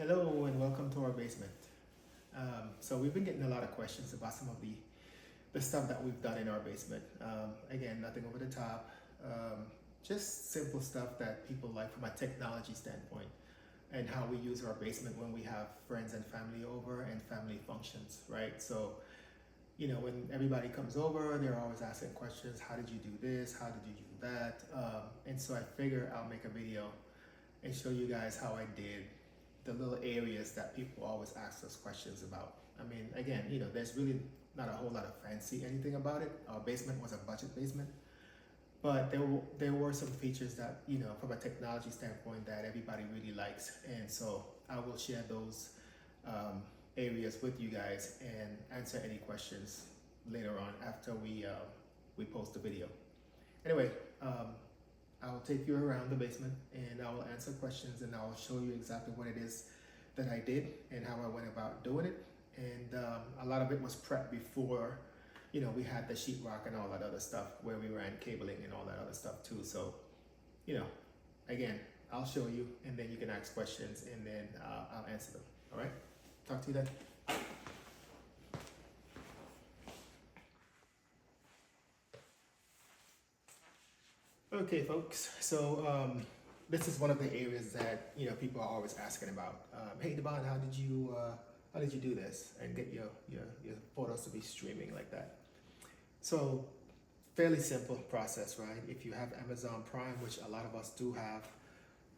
Hello and welcome to our basement. So we've been getting a lot of questions about some of the stuff that we've done in our basement. Again, nothing over the top, just simple stuff that people like from a technology standpoint and how we use our basement when we have friends and family over and family functions, right? So, when everybody comes over, they're always asking questions. How did you do this? How did you do that? And so I figure I'll make a video and show you guys how I did the little areas that people always ask us questions about. I mean, again, there's really not a whole lot of fancy anything about it. Our basement was a budget basement, but there were some features that, from a technology standpoint that everybody really likes. And so I will share those areas with you guys and answer any questions later on after we post the video. Anyway, I will take you around the basement and I will answer questions and I will show you exactly what it is that I did and how I went about doing it. And a lot of it was prepped before, we had the sheetrock and all that other stuff where we ran cabling and all that other stuff too. So, again, I'll show you and then you can ask questions and then I'll answer them. All right? Talk to you then. Okay, folks. So this is one of the areas that people are always asking about. Hey, Devon, how did you do this and get your photos to be streaming like that? So fairly simple process, right? If you have Amazon Prime, which a lot of us do have,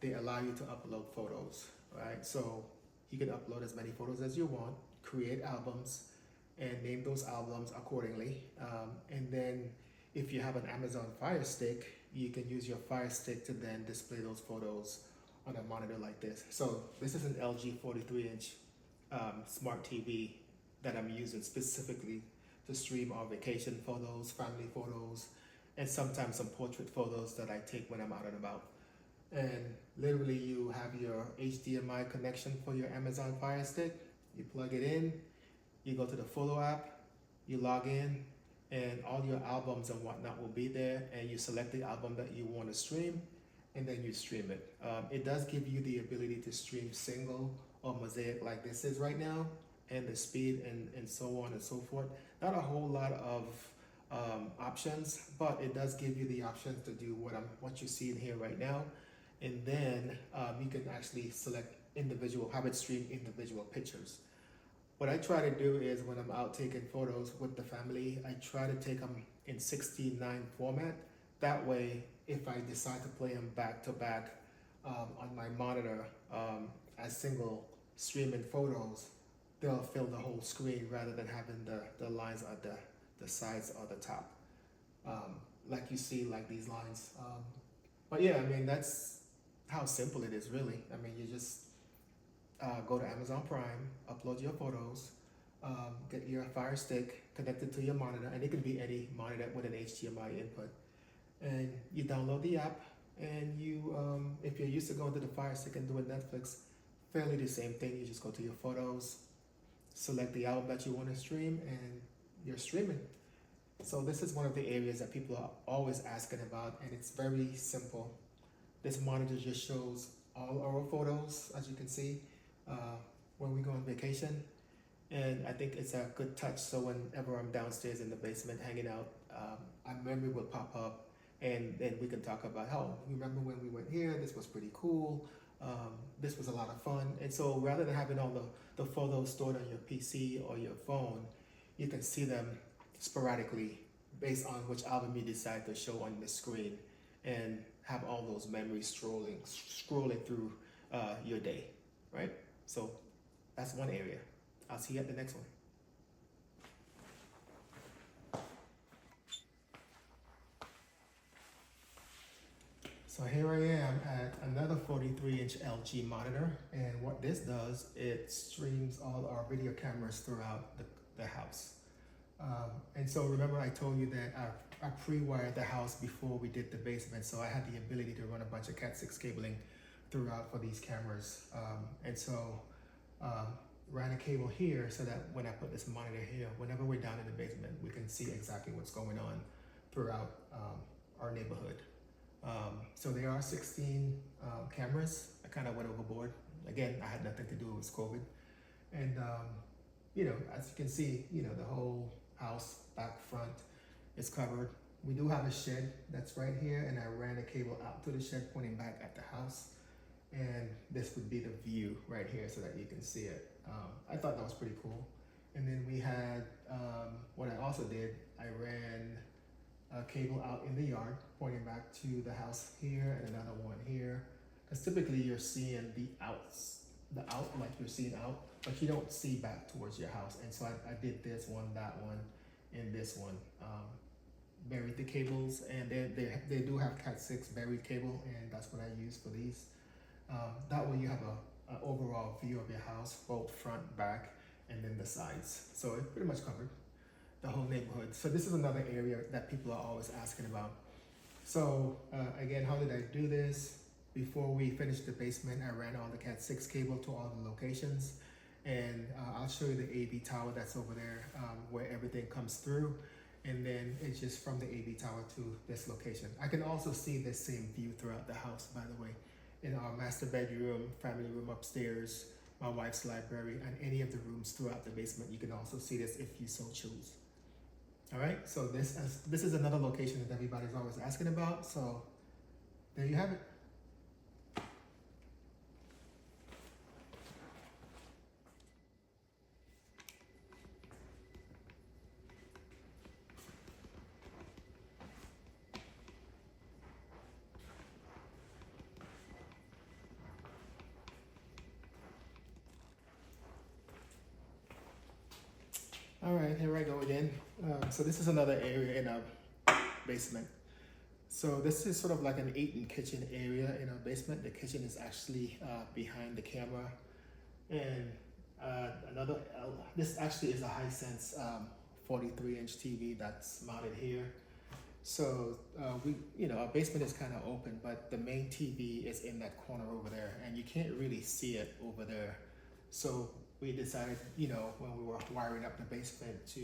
they allow you to upload photos, right? So you can upload as many photos as you want, create albums, and name those albums accordingly. And then if you have an Amazon Fire Stick, you can use your Fire Stick to then display those photos on a monitor like this. So this is an LG 43-inch smart TV that I'm using specifically to stream our vacation photos, family photos, and sometimes some portrait photos that I take when I'm out and about. And literally you have your HDMI connection for your Amazon Fire Stick, you plug it in, you go to the photo app, you log in, and all your albums and whatnot will be there, and you select the album that you want to stream and then you stream it. It does give you the ability to stream single or mosaic like this is right now, and the speed and so on and so forth. Not a whole lot of options, but it does give you the options to do what you see in here right now. And then you can actually select have it stream individual pictures. What I try to do is when I'm out taking photos with the family, I try to take them in 16:9 format. That way, if I decide to play them back to back on my monitor as single streaming photos, they'll fill the whole screen rather than having the lines at the sides or the top. Like you see, like these lines. But yeah, I mean, that's how simple it is, really. I mean, you just go to Amazon Prime, upload your photos, get your Fire Stick connected to your monitor, and it can be any monitor with an HDMI input. And you download the app, and if you're used to going to the Fire Stick and doing Netflix, fairly the same thing. You just go to your photos, select the album that you want to stream, and you're streaming. So this is one of the areas that people are always asking about, and it's very simple. This monitor just shows all our photos, as you can see, when we go on vacation. And I think it's a good touch, so whenever I'm downstairs in the basement hanging out, a memory will pop up, and then we can talk about, oh, remember when we went here, this was pretty cool, this was a lot of fun. And so rather than having all the photos stored on your PC or your phone, you can see them sporadically based on which album you decide to show on the screen, and have all those memories scrolling through your day, right? So that's one area. I'll see you at the next one. So here I am at another 43-inch LG monitor, and what this does, it streams all our video cameras throughout the house. And so remember I told you that I pre-wired the house before we did the basement, so I had the ability to run a bunch of Cat 6 cabling throughout for these cameras. And so ran a cable here so that when I put this monitor here, whenever we're down in the basement, we can see exactly what's going on throughout our neighborhood. So there are 16 cameras. I kind of went overboard Again, I had nothing to do with COVID. And, as you can see, the whole house back front is covered. We do have a shed that's right here, and I ran a cable out to the shed pointing back at the house. And this would be the view right here so that you can see it. I thought that was pretty cool. And then we had, what I also did, I ran a cable out in the yard pointing back to the house here and another one here. Because typically you're seeing the out, like you're seeing out, but you don't see back towards your house. And so I did this one, that one, and this one. Buried the cables, and they do have Cat 6 buried cable, and that's what I use for these. That way you have an overall view of your house, both front, back, and then the sides. So it pretty much covered the whole neighborhood. So this is another area that people are always asking about. So again, how did I do this? Before we finished the basement, I ran all the Cat 6 cable to all the locations, and I'll show you the AV tower that's over there, where everything comes through. And then it's just from the AV tower to this location. I can also see the same view throughout the house, by the way. In our master bedroom, family room upstairs, my wife's library, and any of the rooms throughout the basement. You can also see this if you so choose. All right, so this is another location that everybody's always asking about. So there you have it. All right, here I go again. So this is another area in our basement. So this is sort of like an eating kitchen area in our basement. The kitchen is actually behind the camera. And this actually is a Hisense 43-inch TV that's mounted here. So our basement is kind of open, but the main TV is in that corner over there, and you can't really see it over there. So we decided, when we were wiring up the basement, to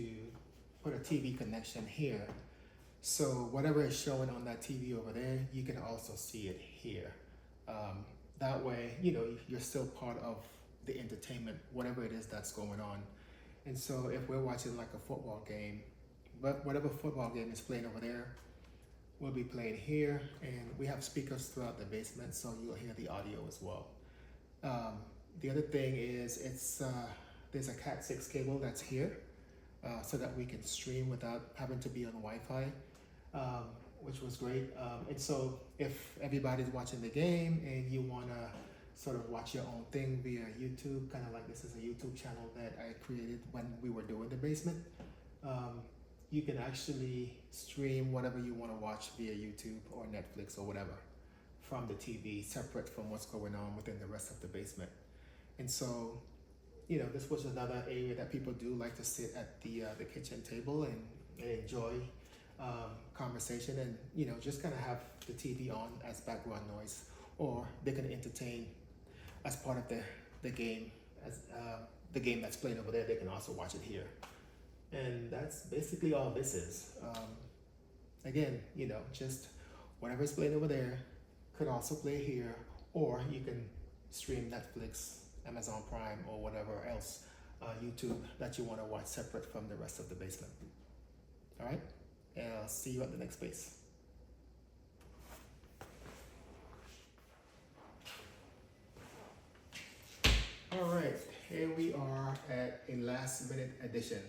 put a TV connection here. So whatever is showing on that TV over there, you can also see it here. That way, you're still part of the entertainment, whatever it is that's going on. And so if we're watching like a football game, but whatever football game is playing over there will be playing here, and we have speakers throughout the basement, so you'll hear the audio as well. The other thing is there's a Cat 6 cable that's here, so that we can stream without having to be on Wi-Fi, which was great. And so if everybody's watching the game and you want to sort of watch your own thing via YouTube, kind of like this is a YouTube channel that I created when we were doing the basement, you can actually stream whatever you want to watch via YouTube or Netflix or whatever from the TV, separate from what's going on within the rest of the basement. And so, this was another area that people do like to sit at the kitchen table and enjoy conversation, and just kind of have the TV on as background noise, or they can entertain as part of the game, as the game that's playing over there. They can also watch it here, and that's basically all this is. Again, just whatever's playing over there could also play here, or you can stream Netflix, Amazon Prime, or whatever else, YouTube, that you want to watch separate from the rest of the basement. All right, and I'll see you at the next space. All right, here we are at a last minute addition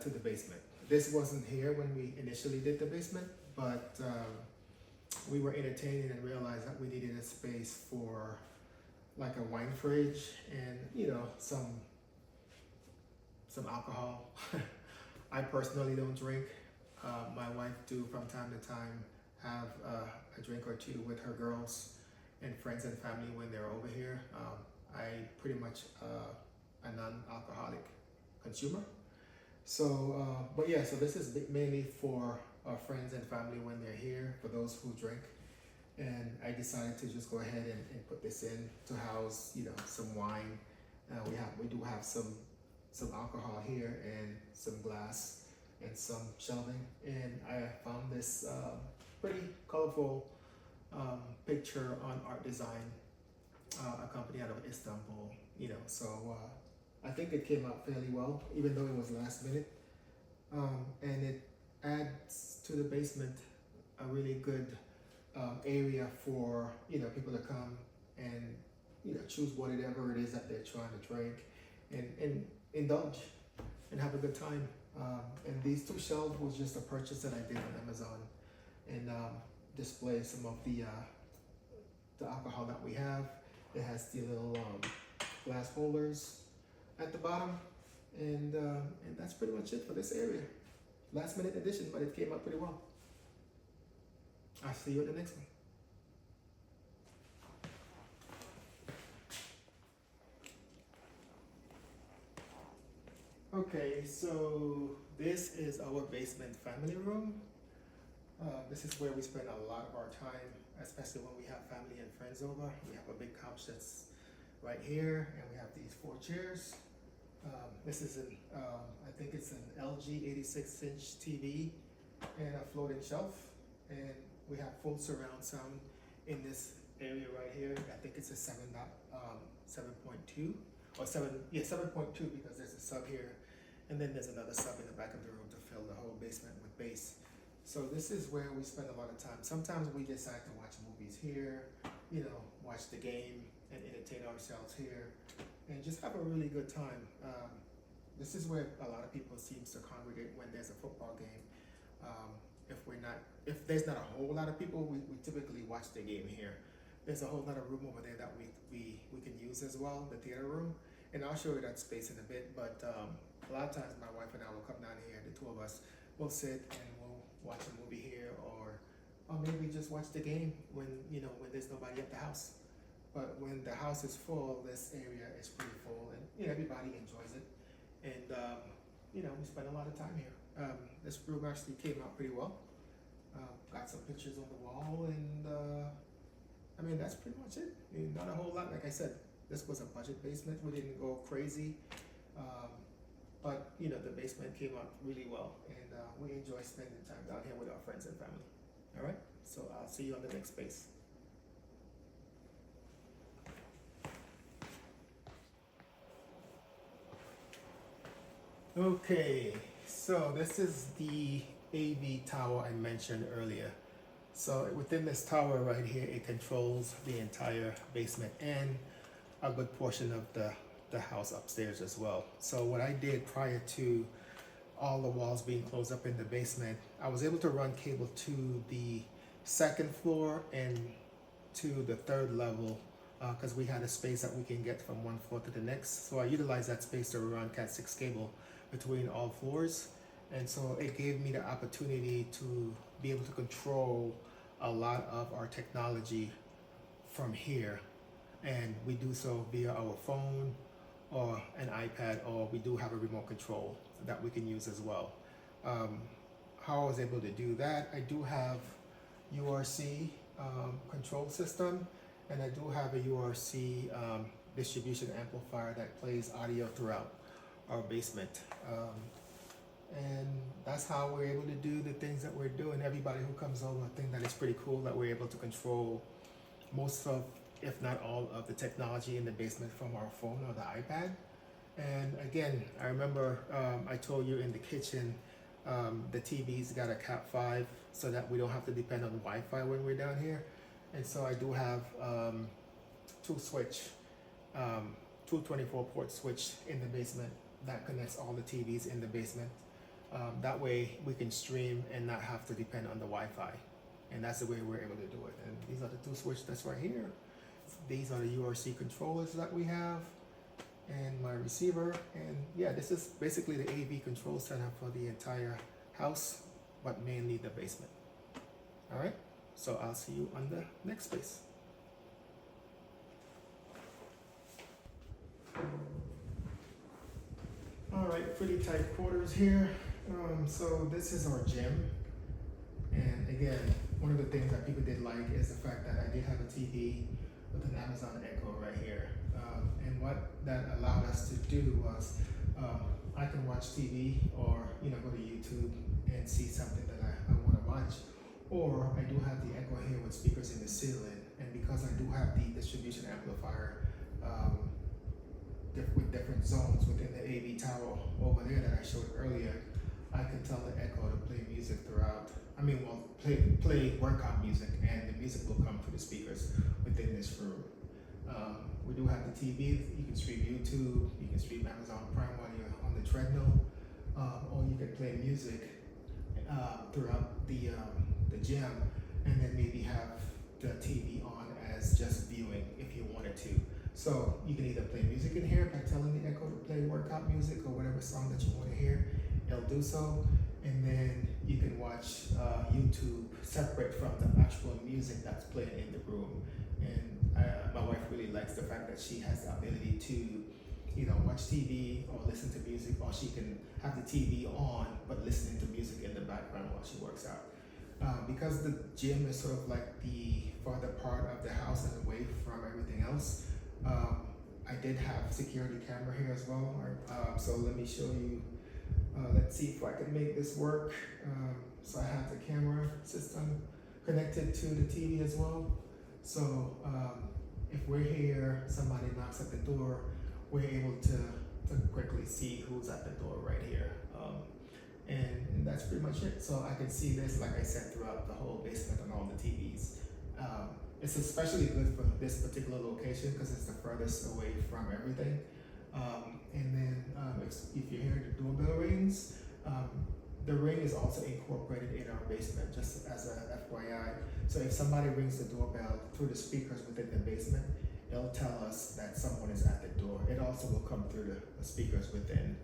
to the basement. This wasn't here when we initially did the basement, but we were entertaining and realized that we needed a space for like a wine fridge and some alcohol. I personally don't drink. My wife do from time to time have a drink or two with her girls and friends and family when they're over here. I pretty much a non-alcoholic consumer. So, but yeah, so this is mainly for our friends and family when they're here, for those who drink. And I decided to just go ahead and put this in to house, some wine. We do have some alcohol here and some glass and some shelving. And I found this pretty colorful picture on Art Design a company out of Istanbul. So I think it came out fairly well, even though it was last minute, and it adds to the basement a really good area for people to come and choose whatever it is that they're trying to drink and indulge and have a good time. And these two shelves was just a purchase that I did on Amazon, and display some of the alcohol that we have. It has the little glass holders at the bottom, and that's pretty much it for this area. Last minute addition, but it came out pretty well. I'll see you at the next one. Okay, so this is our basement family room. This is where we spend a lot of our time, especially when we have family and friends over. We have a big couch that's right here, and we have these 4 chairs. This is I think it's an LG 86-inch TV and a floating shelf, and we have full surround sound in this area right here. I think it's a 7.2 or 7.2 because there's a sub here, and then there's another sub in the back of the room to fill the whole basement with bass. So this is where we spend a lot of time. Sometimes we decide to watch movies here, watch the game and entertain ourselves here, and just have a really good time. This is where a lot of people seems to congregate when there's a football game. If there's not a whole lot of people, we typically watch the game here. There's a whole lot of room over there that we can use as well, the theater room, and I'll show you that space in a bit. But a lot of times my wife and I will come down here, the two of us will sit and we'll watch a movie here, or maybe just watch the game when there's nobody at the house. But when the house is full, this area is pretty full, and everybody enjoys it. And we spend a lot of time here. This room actually came out pretty well. Got some pictures on the wall, and that's pretty much it. Not a whole lot. Like I said, this was a budget basement. We didn't go crazy, but the basement came out really well, and we enjoy spending time down here with our friends and family. All right, so I'll see you on the next space. Okay, so this is the AV tower I mentioned earlier. So within this tower right here, it controls the entire basement and a good portion of the house upstairs as well. So what I did prior to all the walls being closed up in the basement, I was able to run cable to the 2nd floor and to the 3rd level, because we had a space that we can get from one floor to the next. So I utilized that space to run Cat 6 cable between all floors, and so it gave me the opportunity to be able to control a lot of our technology from here, and we do so via our phone or an iPad, or we do have a remote control that we can use as well. How I was able to do that, I do have URC control system, and I do have a URC distribution amplifier that plays audio throughout our basement. And that's how we're able to do the things that we're doing. Everybody who comes over, I think that it's pretty cool that we're able to control most of, if not all of the technology in the basement from our phone or the iPad. And again, I remember I told you in the kitchen, the TV's got a Cat 5 so that we don't have to depend on Wi-Fi when we're down here. And so I do have two 24 port switch in the basement that connects all the TVs in the basement. That way we can stream and not have to depend on the Wi-Fi. And that's the way we're able to do it. And these are the two switches that's right here. These are the URC controllers that we have, and my receiver. And yeah, this is basically the AV control setup for the entire house, but mainly the basement. All right, so I'll see you on the next space. All right, pretty tight quarters here. So this is our gym, and again, one of the things that people did like is the fact that I did have a TV with an Amazon Echo right here, and what that allowed us to do was I can watch TV or go to YouTube and see something that I want to watch, or I do have the Echo here with speakers in the ceiling, and because I do have the distribution amplifier with different zones within the AV tower over there that I showed earlier. I can tell the Echo to play music throughout. I mean, well, play workout music, and the music will come through the speakers within this room. We do have the TV. You can stream YouTube. You can stream Amazon Prime while you're on the treadmill, or you can play music throughout the gym, and then maybe have the TV on as just viewing if you wanted to. So you can either play music in here by telling the Echo to play workout music or whatever song that you want to hear. It'll do so, and then you can watch YouTube separate from the actual music that's playing in the room. And my wife really likes the fact that she has the ability to, you know, watch TV or listen to music, or she can have the TV on but listening to music in the background while she works out. Because the gym is sort of like the farther part of the house and away from everything else, I did have security camera here as well. So let me show you. Let's see if I can make this work. So I have the camera system connected to the TV as well. So if we're here, somebody knocks at the door, we're able to quickly see who's at the door right here. And that's pretty much it. So I can see this, like I said, throughout the whole basement on all the TVs. It's especially good for this particular location because it's the furthest away from everything. And then if you hear the doorbell rings, the ring is also incorporated in our basement, just as a FYI. So if somebody rings the doorbell through the speakers within the basement, it'll tell us that someone is at the door. It also will come through the speakers within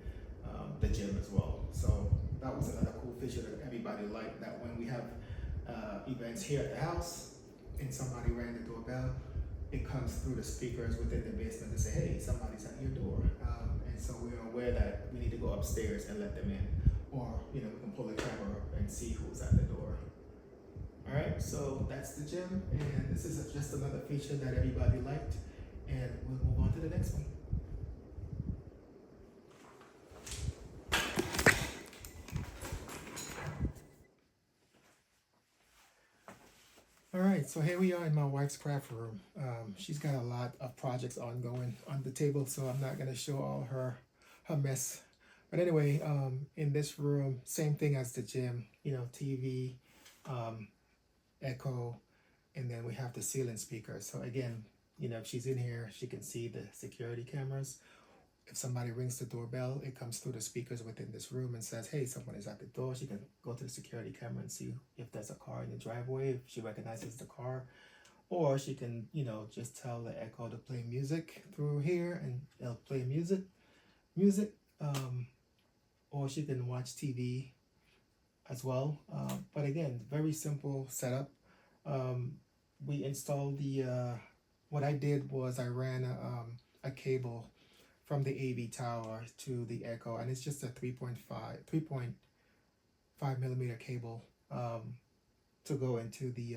the gym as well. So that was another cool feature that everybody liked, that when we have events here at the house and somebody rang the doorbell, it comes through the speakers within the basement to say, hey, somebody's at your door. And so we're aware that we need to go upstairs and let them in. Or, you know, we can pull the camera up and see who's at the door. All right, so that's the gym. And this is just another feature that everybody liked. And we'll move on to the next one. All right, so here we are in my wife's craft room. She's got a lot of projects ongoing on the table, so I'm not gonna show all her mess. But anyway, in this room, same thing as the gym, you know, TV, Echo, and then we have the ceiling speaker. So again, you know, if she's in here, she can see the security cameras. If somebody rings the doorbell, it comes through the speakers within this room and says, hey, someone is at the door. She can go to the security camera and see if there's a car in the driveway, if she recognizes the car. Or she can, you know, just tell the Echo to play music through here and it'll play music. Or she can watch TV as well. But again, very simple setup. We installed what I did was I ran a cable from the AV tower to the Echo, and it's just a 3.5 millimeter cable to go into the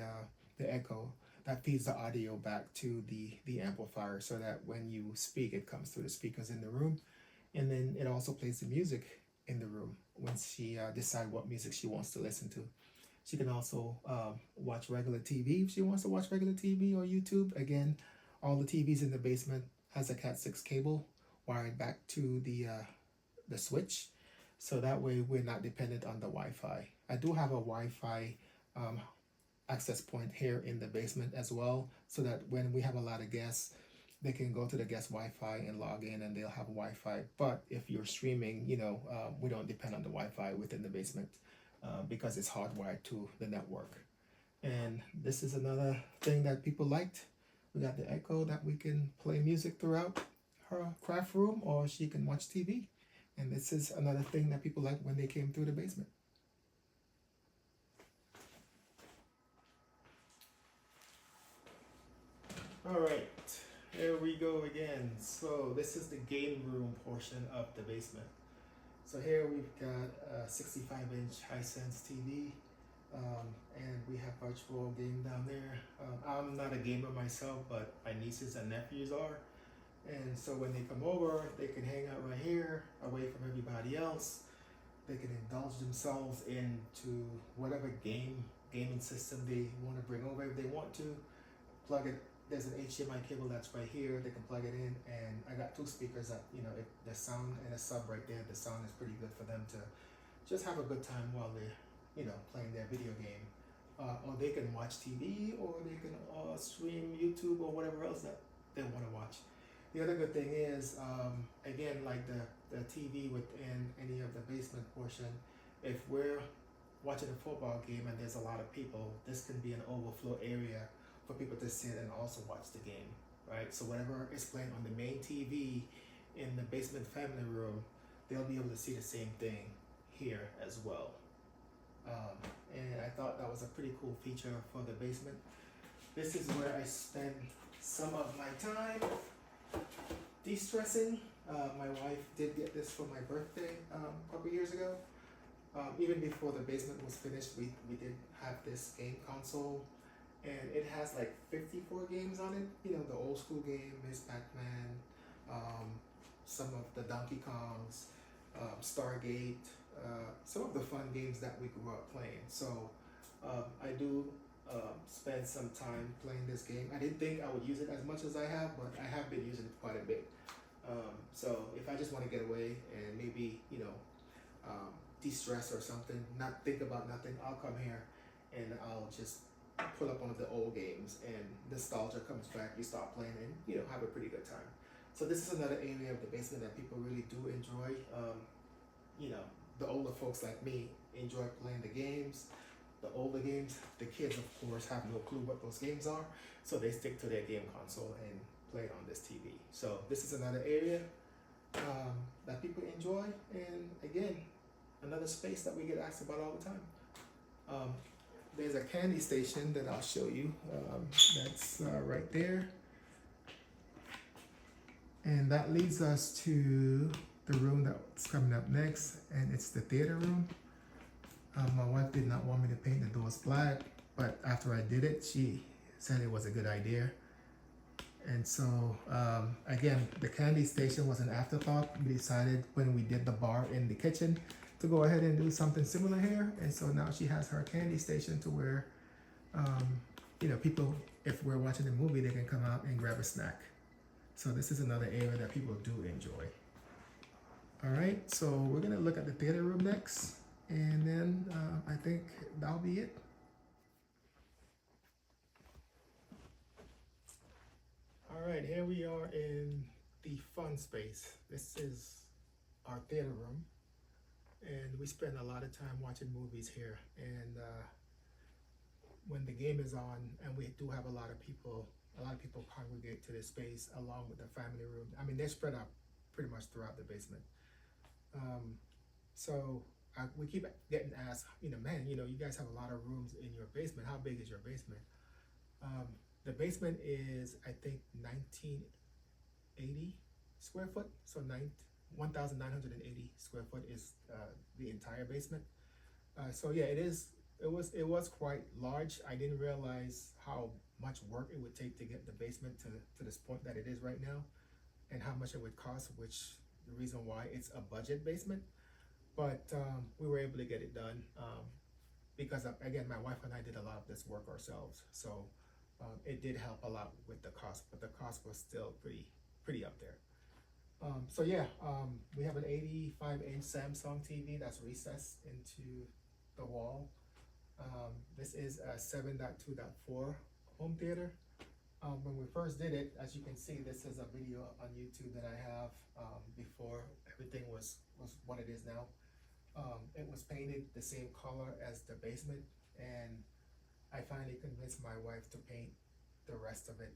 Echo that feeds the audio back to the amplifier, so that when you speak, it comes through the speakers in the room, and then it also plays the music in the room once she decides what music she wants to listen to. She can also watch regular TV if she wants to watch regular TV or YouTube. Again, all the TVs in the basement has a Cat6 cable wired back to the switch, so that way we're not dependent on the Wi-Fi. I do have a Wi-Fi access point here in the basement as well, so that when we have a lot of guests, they can go to the guest Wi-Fi and log in and they'll have Wi-Fi. But if you're streaming, you know, we don't depend on the Wi-Fi within the basement because it's hardwired to the network. And this is another thing that people liked. We got the Echo that we can play music throughout her craft room, or she can watch TV. And this is another thing that people liked when they came through the basement. All right, here we go again. So this is the game room portion of the basement. So here we've got a 65-inch Hisense TV, and we have virtual game down there. I'm not a gamer myself, but my nieces and nephews are. And so when they come over, they can hang out right here, away from everybody else. They can indulge themselves into whatever gaming system they want to bring over if they want to. Plug it there's an HDMI cable that's right here. They can plug it in, and I got two speakers that, you know, if the sound and a sub right there, the sound is pretty good for them to just have a good time while they're, you know, playing their video game. Or they can watch TV, or they can stream YouTube or whatever else that they want to watch. The other good thing is, again, like the TV within any of the basement portion, if we're watching a football game and there's a lot of people, this can be an overflow area for people to sit and also watch the game, right? So whatever is playing on the main TV in the basement family room, they'll be able to see the same thing here as well. And I thought that was a pretty cool feature for the basement. This is where I spend some of my time de-stressing. My wife did get this for my birthday a couple years ago. Even before the basement was finished, we did have this game console, and it has like 54 games on it. You know, the old school game, Miss Pac-Man, some of the Donkey Kongs, Stargate, some of the fun games that we grew up playing. So I do spend some time playing this game. I didn't think I would use it as much as I have, but I have been using it quite a bit. So if I just want to get away and maybe, you know, de-stress or something, not think about nothing, I'll come here and I'll just pull up one of the old games, and nostalgia comes back. You start playing and, you know, have a pretty good time. So this is another area of the basement that people really do enjoy. You know, the older folks like me enjoy playing the games. The older games, the kids of course have no clue what those games are, so they stick to their game console and play it on this TV. So this is another area that people enjoy, and again, another space that we get asked about all the time. There's a candy station that I'll show you. That's right there. And that leads us to the room that's coming up next, and it's the theater room. My wife did not want me to paint the doors black, but after I did it, she said it was a good idea. And so, again, the candy station was an afterthought. We decided when we did the bar in the kitchen to go ahead and do something similar here. And so now she has her candy station to where, you know, people, if we're watching a movie, they can come out and grab a snack. So this is another area that people do enjoy. All right, so we're gonna look at the theater room next, and then I think that'll be it. All right, here we are in the fun space. This is our theater room, and we spend a lot of time watching movies here. And when the game is on, and we do have a lot of people congregate to this space along with the family room. I mean, they're spread out pretty much throughout the basement. So we keep getting asked, you know, man, you know, you guys have a lot of rooms in your basement. How big is your basement? The basement is, I think, 1980 square foot. So 1,980 square foot is the entire basement. So yeah, it was quite large. I didn't realize how much work it would take to get the basement to this point that it is right now, and how much it would cost, which the reason why it's a budget basement. But we were able to get it done because again, my wife and I did a lot of this work ourselves. So it did help a lot with the cost, but the cost was still pretty up there. So yeah, we have an 85-inch Samsung TV that's recessed into the wall. This is a 7.2.4 home theater. When we first did it, as you can see, this is a video on YouTube that I have before everything was what it is now. It was painted the same color as the basement, and I finally convinced my wife to paint the rest of it,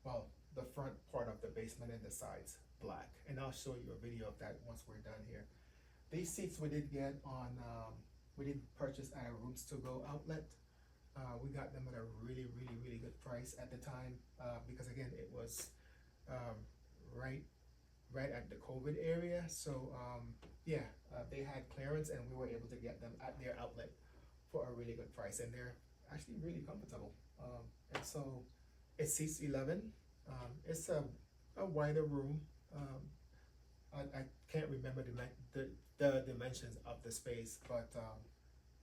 well, the front part of the basement and the sides black. And I'll show you a video of that once we're done here. These seats we did get on, we did purchase at a Rooms To Go outlet. We got them at a really good price at the time, because again, it was right at the COVID area. So yeah, they had clearance, and we were able to get them at their outlet for a really good price, and they're actually really comfortable. And so it seats 11. It's a wider room. I can't remember the dimensions of the space, but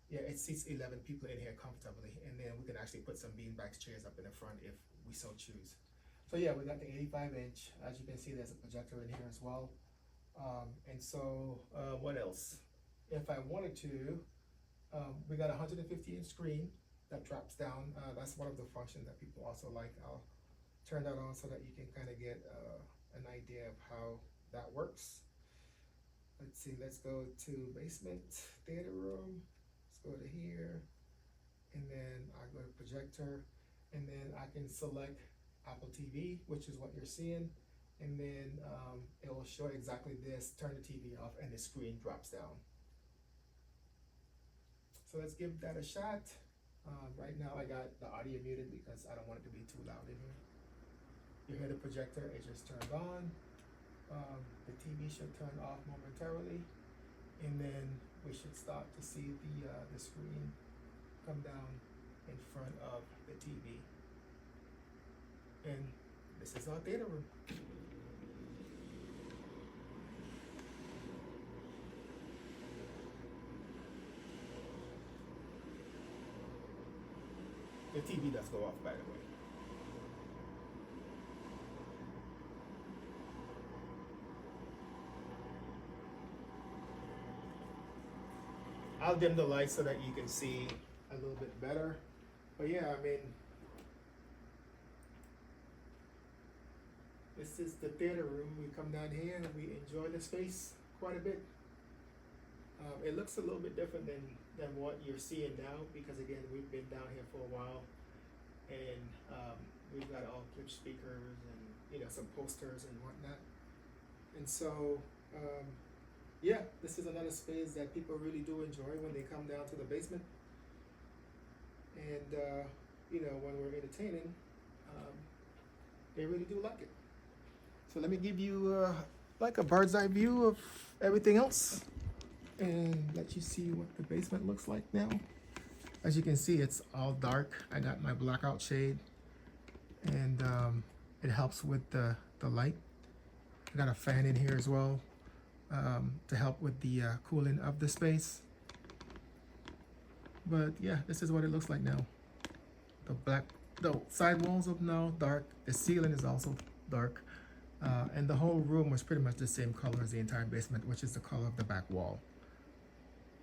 yeah, it seats 11 people in here comfortably, and then we can actually put some beanbag chairs up in the front if we so choose. So yeah, we got the 85-inch. As you can see, there's a projector in here as well. And so what else? If I wanted to, we got a 150-inch screen that drops down. That's one of the functions that people also like. I'll turn that on so that you can kind of get an idea of how that works. Let's see, let's go to basement theater room. Let's go to here, and then I go to projector, and then I can select Apple TV, which is what you're seeing, and then it will show exactly this. Turn the TV off, and the screen drops down. So let's give that a shot. Right now I got the audio muted because I don't want it to be too loud in here. You hear the projector, it just turned on. The TV should turn off momentarily, and then we should start to see the screen come down in front of the TV. And this is our theater room. The TV does go off, by the way. I'll dim the light so that you can see a little bit better. But yeah, I mean, this is the theater room. We come down here and we enjoy the space quite a bit. It looks a little bit different than what you're seeing now because again, we've been down here for a while, and we've got all clip speakers and some posters and whatnot. And so yeah, this is another space that people really do enjoy when they come down to the basement. And when we're entertaining, they really do like it. So let me give you like a bird's eye view of everything else and let you see what the basement looks like now. As you can see, it's all dark. I got my blackout shade, and it helps with the light. I got a fan in here as well to help with the cooling of the space. But yeah, this is what it looks like now. The side walls are now dark. The ceiling is also dark. And the whole room was pretty much the same color as the entire basement, which is the color of the back wall.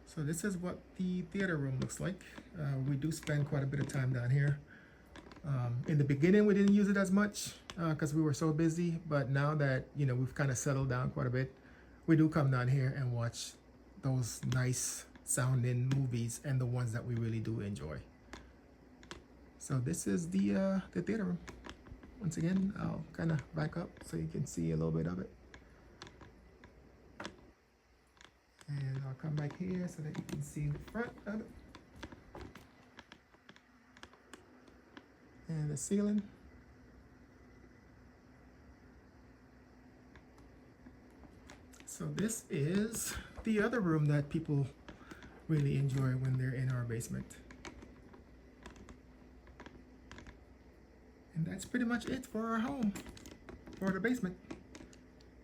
So this is what the theater room looks like. We do spend quite a bit of time down here. In the beginning, we didn't use it as much because we were so busy. But now that we've kind of settled down quite a bit, we do come down here and watch those nice sounding movies and the ones that we really do enjoy. So this is the theater room. Once again, I'll kind of back up so you can see a little bit of it. And I'll come back here so that you can see the front of it. And the ceiling. So this is the other room that people really enjoy when they're in our basement. And that's pretty much it for our home, for the basement.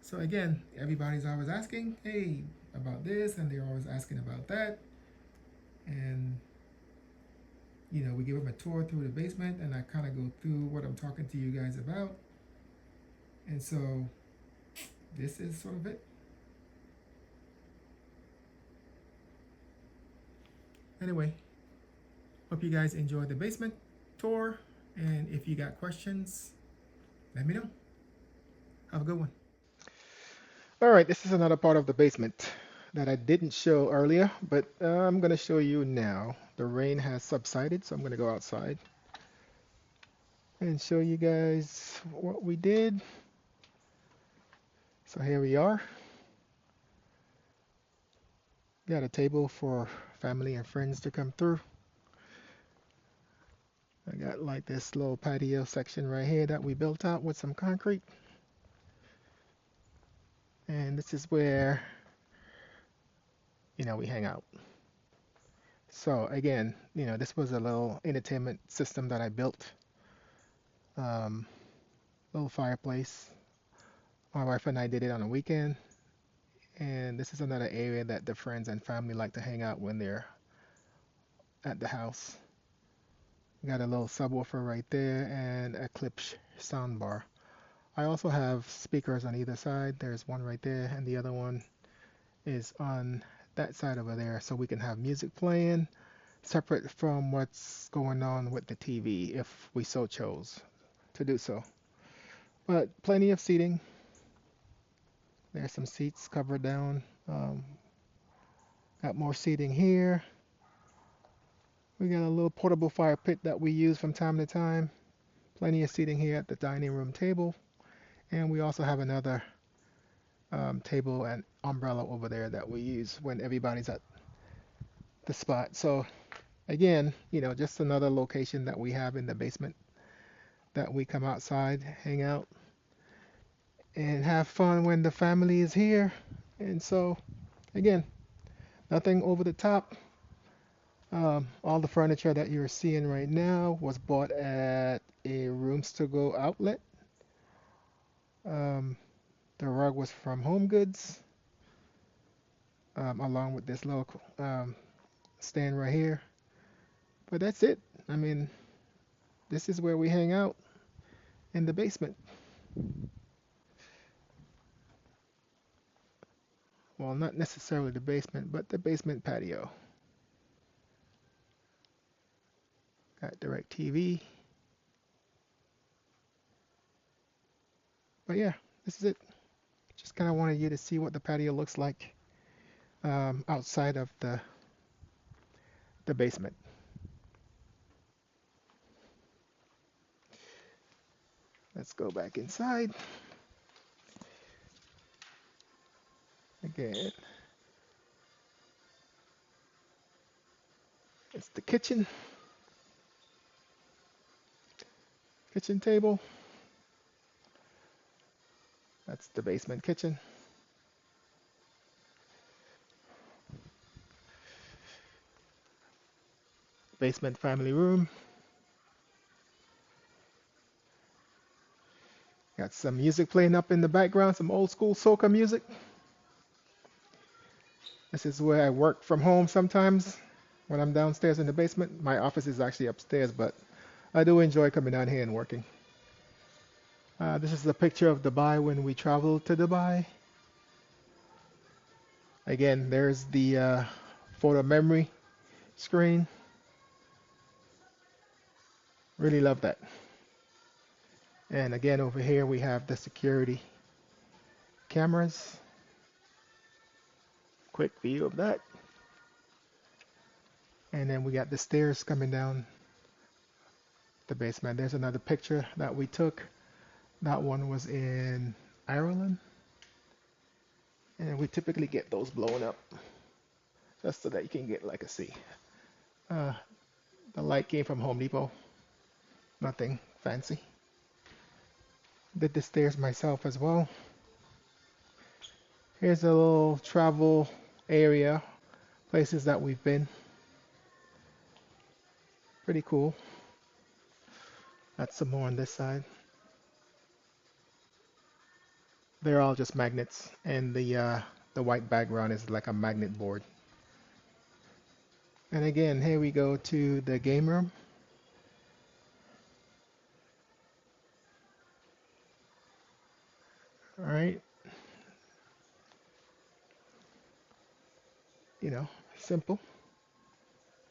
So again, everybody's always asking, hey, about this, and they're always asking about that. And we give them a tour through the basement, and I kind of go through what I'm talking to you guys about. And so this is sort of it. Anyway, hope you guys enjoyed the basement tour. And if you got questions, let me know. Have a good one. All right, this is another part of the basement that I didn't show earlier, but I'm going to show you now. The rain has subsided, so I'm going to go outside and show you guys what we did. So here we are. Got a table for family and friends to come through. I got like this little patio section right here that we built out with some concrete. And this is where, we hang out. So again, this was a little entertainment system that I built. Little fireplace. My wife and I did it on a weekend. And this is another area that the friends and family like to hang out when they're at the house. Got a little subwoofer right there and a clip sound bar. I also have speakers on either side. There's one right there, and the other one is on that side over there, so we can have music playing separate from what's going on with the TV if we so chose to do so. But plenty of seating. There's some seats covered down. Got more seating here. We got a little portable fire pit that we use from time to time. Plenty of seating here at the dining room table. And we also have another table and umbrella over there that we use when everybody's at the spot. So again, just another location that we have in the basement that we come outside, hang out, and have fun when the family is here. And so, again, nothing over the top. All the furniture that you're seeing right now was bought at a Rooms to Go outlet. Um, the rug was from Home Goods, along with this little stand right here. But that's it. I mean, this is where we hang out in the basement. Well, not necessarily the basement, but the basement patio. Got DirecTV. But yeah, this is it. Just kind of wanted you to see what the patio looks like outside of the basement. Let's go back inside. Again, it's the kitchen table. That's the basement kitchen. Basement family room. Got some music playing up in the background, some old school soca music. This is where I work from home sometimes when I'm downstairs in the basement. My office is actually upstairs, but I do enjoy coming down here and working. This is a picture of Dubai when we traveled to Dubai. Again, there's the photo memory screen. Really love that. And again, over here we have the security cameras. Quick view of that. And then we got the stairs coming down the basement. There's another picture that we took. That one was in Ireland. And we typically get those blown up just so that you can get like a see. Uh, the light came from Home Depot. Nothing fancy. Did the stairs myself as well. Here's a little travel area, places that we've been. Pretty cool. That's some more on this side. They're all just magnets, and the white background is like a magnet board. And again, here we go to the game room. All right. Simple,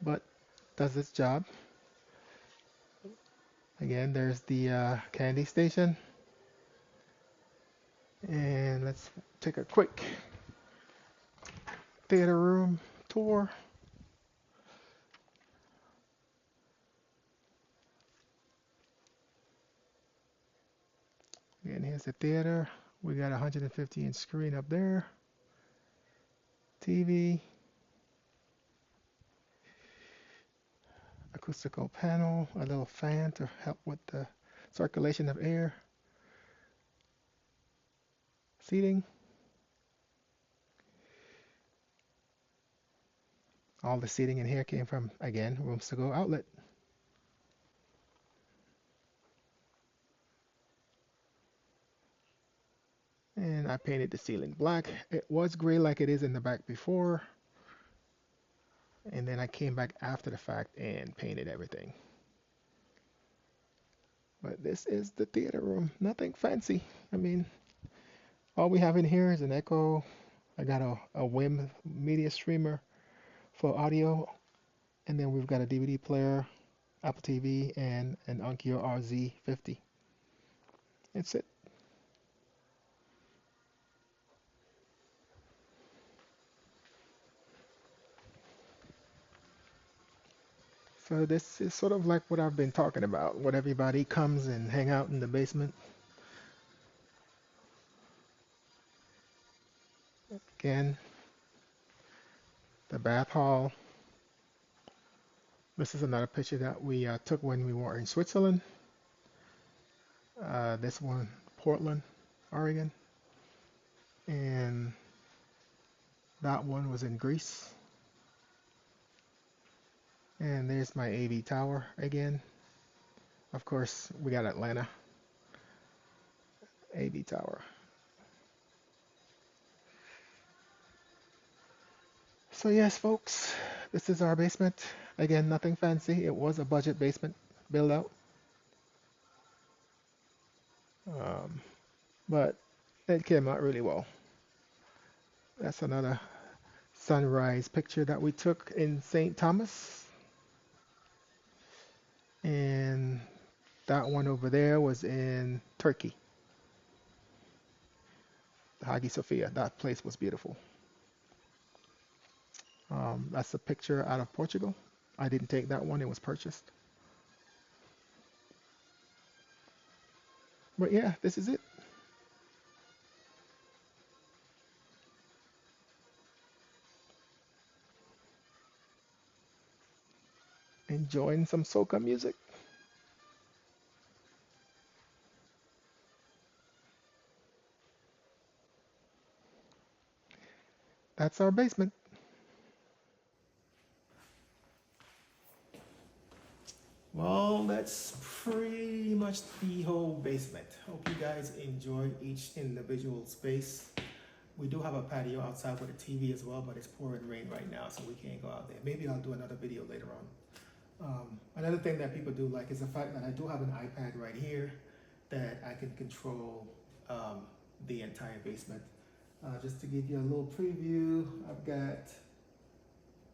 but does its job. Again, there's the candy station. And let's take a quick theater room tour. Again, here's the theater. We got a 150-inch screen up there. TV. Acoustical panel. A little fan to help with the circulation of air. Seating. All the seating in here came from, again, Rooms to Go outlet. And I painted the ceiling black. It was gray like it is in the back before. And then I came back after the fact and painted everything. But this is the theater room. Nothing fancy. I mean, all we have in here is an Echo. I got a WIM media streamer for audio, and then we've got a DVD player, Apple TV, and an Onkyo RZ50. That's it. So this is sort of like what I've been talking about, what everybody comes and hang out in the basement. Again, the bath hall. This is another picture that we took when we were in Switzerland. This one, Portland, Oregon. And that one was in Greece. And there's my AV tower again. Of course, we got Atlanta AV tower. So yes, folks, this is our basement. Again, nothing fancy. It was a budget basement build out. But it came out really well. That's another sunrise picture that we took in St. Thomas. And that one over there was in Turkey. Hagia Sophia. That place was beautiful. That's a picture out of Portugal. I didn't take that one, it was purchased. But yeah, this is it. Enjoying some soca music. That's our basement. Well, that's pretty much the whole basement. Hope you guys enjoyed each individual space. We do have a patio outside with a TV as well, but it's pouring rain right now, so we can't go out there. Maybe I'll do another video later on. Another thing that people do like is the fact that I do have an iPad right here that I can control the entire basement. Just to give you a little preview, I've got,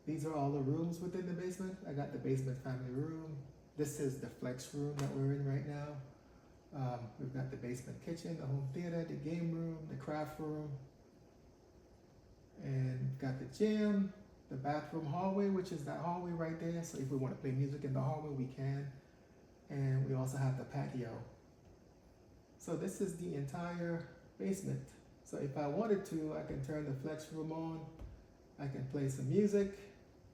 these are all the rooms within the basement. I got the basement family room. This is the flex room that we're in right now. We've got the basement kitchen, the home theater, the game room, the craft room, and got the gym, the bathroom hallway, which is that hallway right there. So if we want to play music in the hallway, we can. And we also have the patio. So this is the entire basement. So if I wanted to, I can turn the flex room on. I can play some music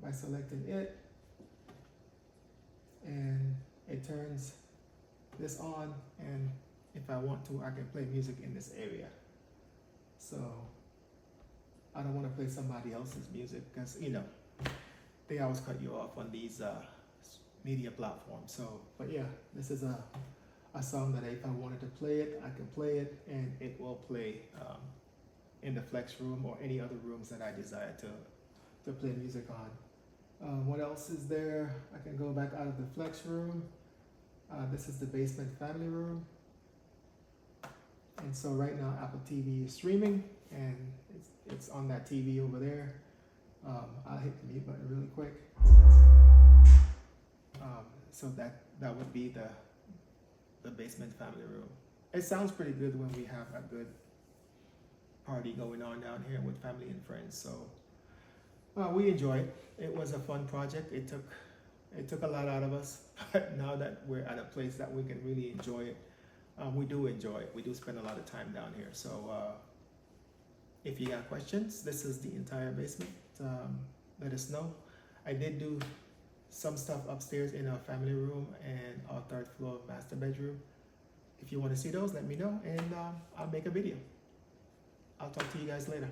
by selecting it. And it turns this on. And if I want to, I can play music in this area. So I don't want to play somebody else's music because, you know, they always cut you off on these media platforms. So, but yeah, this is a song that if I wanted to play it, I can play it and it will play in the flex room or any other rooms that I desire to play music on. What else is there? I can go back out of the flex room. This is the basement family room. And so right now Apple TV is streaming and it's on that TV over there. I'll hit the mute button really quick. So that would be the basement family room. It sounds pretty good when we have a good party going on down here with family and friends. So we enjoyed it. It was a fun project. It took a lot out of us, but now that we're at a place that we can really enjoy it, we do enjoy it. We do spend a lot of time down here. So if you got questions, this is the entire basement. Let us know. I did do some stuff upstairs in our family room and our third floor master bedroom. If you want to see those, let me know and I'll make a video. I'll talk to you guys later.